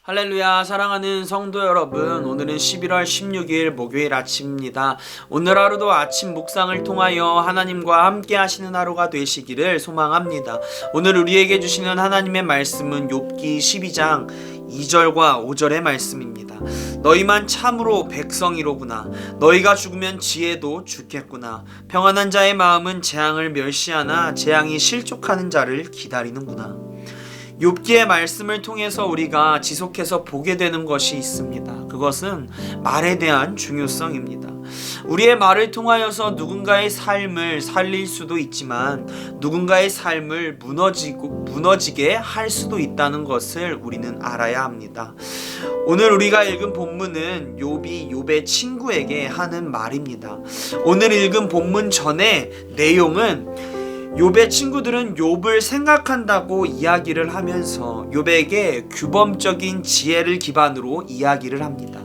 할렐루야. 사랑하는 성도 여러분, 오늘은 11월 16일 목요일 아침입니다. 오늘 하루도 아침 묵상을 통하여 하나님과 함께 하시는 하루가 되시기를 소망합니다. 오늘 우리에게 주시는 하나님의 말씀은 욥기 12장 2절과 5절의 말씀입니다. 너희만 참으로 백성이로구나. 너희가 죽으면 지혜도 죽겠구나. 평안한 자의 마음은 재앙을 멸시하나 재앙이 실족하는 자를 기다리는구나. 욥기의 말씀을 통해서 우리가 지속해서 보게 되는 것이 있습니다. 그것은 말에 대한 중요성입니다. 우리의 말을 통하여서 누군가의 삶을 살릴 수도 있지만 누군가의 삶을 무너지게 할 수도 있다는 것을 우리는 알아야 합니다. 오늘 우리가 읽은 본문은 욥이 욥의 친구에게 하는 말입니다. 오늘 읽은 본문 전의 내용은 욥의 친구들은 욥을 생각한다고 이야기를 하면서 욥에게 규범적인 지혜를 기반으로 이야기를 합니다.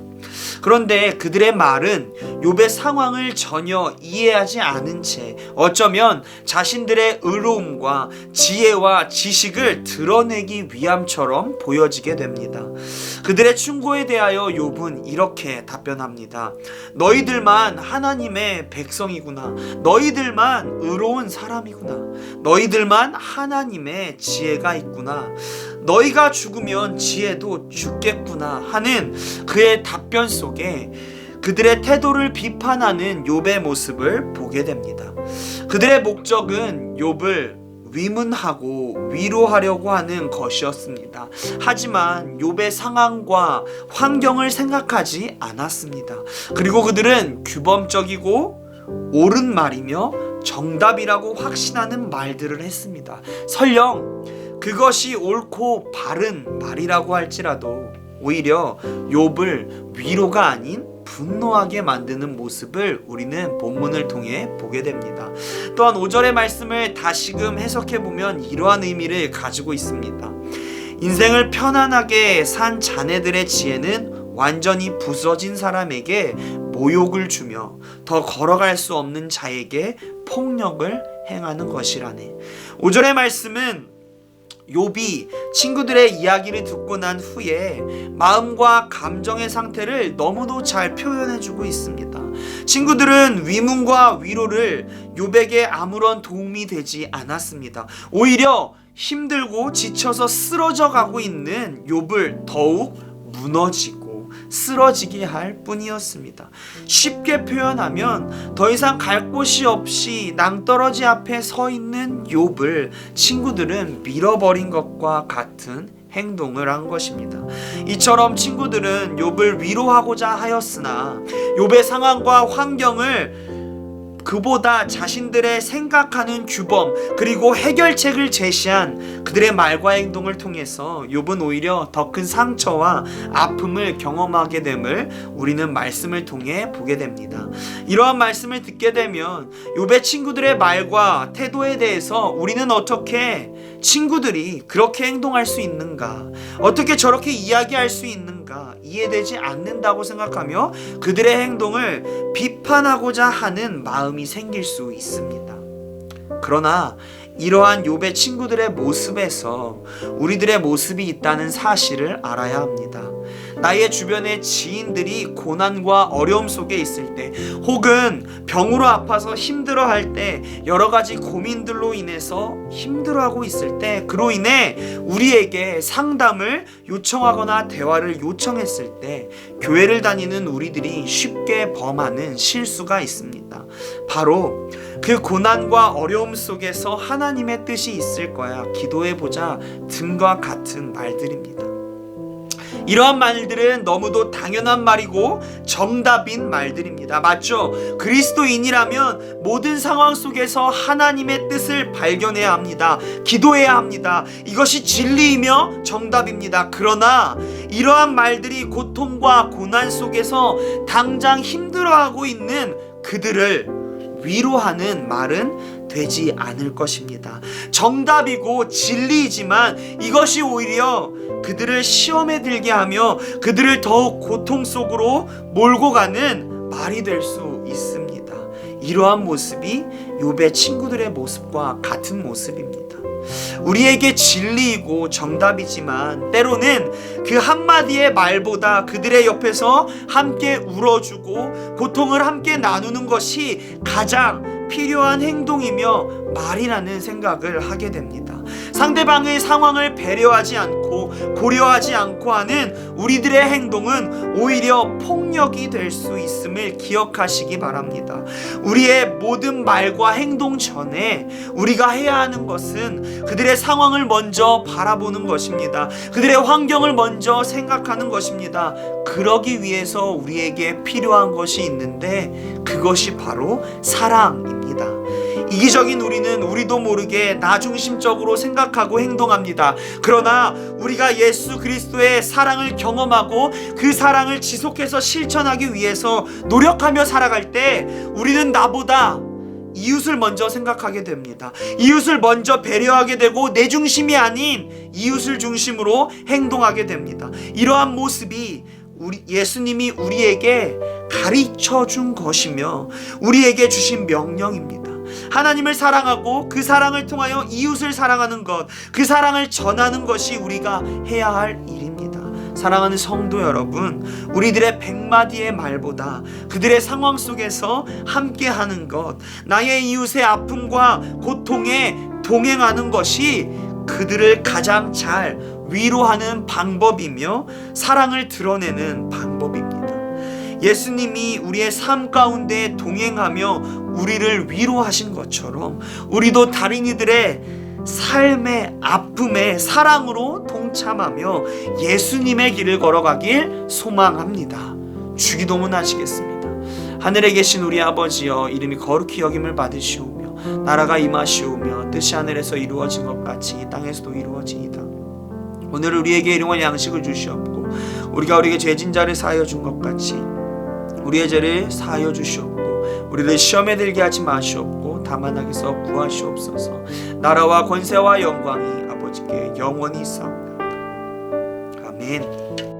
그런데 그들의 말은 욥의 상황을 전혀 이해하지 않은 채 어쩌면 자신들의 의로움과 지혜와 지식을 드러내기 위함처럼 보여지게 됩니다. 그들의 충고에 대하여 욥은 이렇게 답변합니다. 너희들만 하나님의 백성이구나. 너희들만 의로운 사람이구나. 너희들만 하나님의 지혜가 있구나. 너희가 죽으면 지혜도 죽겠구나 하는 그의 답변 속에 그들의 태도를 비판하는 욥의 모습을 보게 됩니다. 그들의 목적은 욥을 위문하고 위로하려고 하는 것이었습니다. 하지만 욥의 상황과 환경을 생각하지 않았습니다. 그리고 그들은 규범적이고 옳은 말이며 정답이라고 확신하는 말들을 했습니다. 설령 그것이 옳고 바른 말이라고 할지라도 오히려 욥을 위로가 아닌 분노하게 만드는 모습을 우리는 본문을 통해 보게 됩니다. 또한 5절의 말씀을 다시금 해석해보면 이러한 의미를 가지고 있습니다. 인생을 편안하게 산 자네들의 지혜는 완전히 부서진 사람에게 모욕을 주며 더 걸어갈 수 없는 자에게 폭력을 행하는 것이라네. 5절의 말씀은 욥이 친구들의 이야기를 듣고 난 후에 마음과 감정의 상태를 너무도 잘 표현해주고 있습니다. 친구들은 위문과 위로를 욥에게 아무런 도움이 되지 않았습니다. 오히려 힘들고 지쳐서 쓰러져 가고 있는 욥을 더욱 무너지고 쓰러지게 할 뿐이었습니다. 쉽게 표현하면 더 이상 갈 곳이 없이 낭떠러지 앞에 서 있는 욥을 친구들은 밀어버린 것과 같은 행동을 한 것입니다. 이처럼 친구들은 욥을 위로하고자 하였으나 욥의 상황과 환경을 그보다 자신들의 생각하는 규범 그리고 해결책을 제시한 그들의 말과 행동을 통해서 욥은 오히려 더 큰 상처와 아픔을 경험하게 됨을 우리는 말씀을 통해 보게 됩니다. 이러한 말씀을 듣게 되면 욥의 친구들의 말과 태도에 대해서 우리는 어떻게 친구들이 그렇게 행동할 수 있는가, 어떻게 저렇게 이야기할 수 있는가 이해되지 않는다고 생각하며 그들의 행동을 비판하고자 하는 마음이 생길 수 있습니다. 그러나 이러한 욥의 친구들의 모습에서 우리들의 모습이 있다는 사실을 알아야 합니다. 나의 주변의 지인들이 고난과 어려움 속에 있을 때 혹은 병으로 아파서 힘들어할 때 여러 가지 고민들로 인해서 힘들어하고 있을 때 그로 인해 우리에게 상담을 요청하거나 대화를 요청했을 때 교회를 다니는 우리들이 쉽게 범하는 실수가 있습니다. 바로 그 고난과 어려움 속에서 하나님의 뜻이 있을 거야 기도해보자 등과 같은 말들입니다. 이러한 말들은 너무도 당연한 말이고 정답인 말들입니다. 맞죠? 그리스도인이라면 모든 상황 속에서 하나님의 뜻을 발견해야 합니다. 기도해야 합니다. 이것이 진리이며 정답입니다. 그러나 이러한 말들이 고통과 고난 속에서 당장 힘들어하고 있는 그들을 위로하는 말은 되지 않을 것입니다. 정답이고 진리이지만 이것이 오히려 그들을 시험에 들게 하며 그들을 더욱 고통 속으로 몰고 가는 말이 될 수 있습니다. 이러한 모습이 욥의 친구들의 모습과 같은 모습입니다. 우리에게 진리이고 정답이지만 때로는 그 한마디의 말보다 그들의 옆에서 함께 울어주고 고통을 함께 나누는 것이 가장 필요한 행동이며 말이라는 생각을 하게 됩니다. 상대방의 상황을 배려하지 않고 고려하지 않고 하는 우리들의 행동은 오히려 폭력이 될 수 있음을 기억하시기 바랍니다. 우리의 모든 말과 행동 전에 우리가 해야 하는 것은 그들의 상황을 먼저 바라보는 것입니다. 그들의 환경을 먼저 생각하는 것입니다. 그러기 위해서 우리에게 필요한 것이 있는데 그것이 바로 사랑입니다. 이기적인 우리는 우리도 모르게 나 중심적으로 생각하고 행동합니다. 그러나 우리가 예수 그리스도의 사랑을 경험하고 그 사랑을 지속해서 실천하기 위해서 노력하며 살아갈 때 우리는 나보다 이웃을 먼저 생각하게 됩니다. 이웃을 먼저 배려하게 되고 내 중심이 아닌 이웃을 중심으로 행동하게 됩니다. 이러한 모습이 예수님이 우리에게 가르쳐 준 것이며 우리에게 주신 명령입니다. 하나님을 사랑하고 그 사랑을 통하여 이웃을 사랑하는 것, 그 사랑을 전하는 것이 우리가 해야 할 일입니다. 사랑하는 성도 여러분, 우리들의 100마디의 말보다 그들의 상황 속에서 함께하는 것, 나의 이웃의 아픔과 고통에 동행하는 것이 그들을 가장 잘 위로하는 방법이며 사랑을 드러내는 방법입니다. 예수님이 우리의 삶 가운데 동행하며 우리를 위로하신 것처럼 우리도 다른 이들의 삶의 아픔에 사랑으로 동참하며 예수님의 길을 걸어가길 소망합니다. 주기도문 하시겠습니다. 하늘에 계신 우리 아버지여, 이름이 거룩히 여김을 받으시오며 나라가 임하시오며 뜻이 하늘에서 이루어진 것 같이 이 땅에서도 이루어지이다. 오늘 우리에게 일용할 양식을 주시옵고 우리가 우리에게 죄진 자를 사하여 준 것 같이 우리의 죄를 사하여 주시옵고 우리를 시험에 들게 하지 마시옵고 다만 악에서 구하시옵소서. 나라와 권세와 영광이 아버지께 영원히 있사옵나이다. 아멘.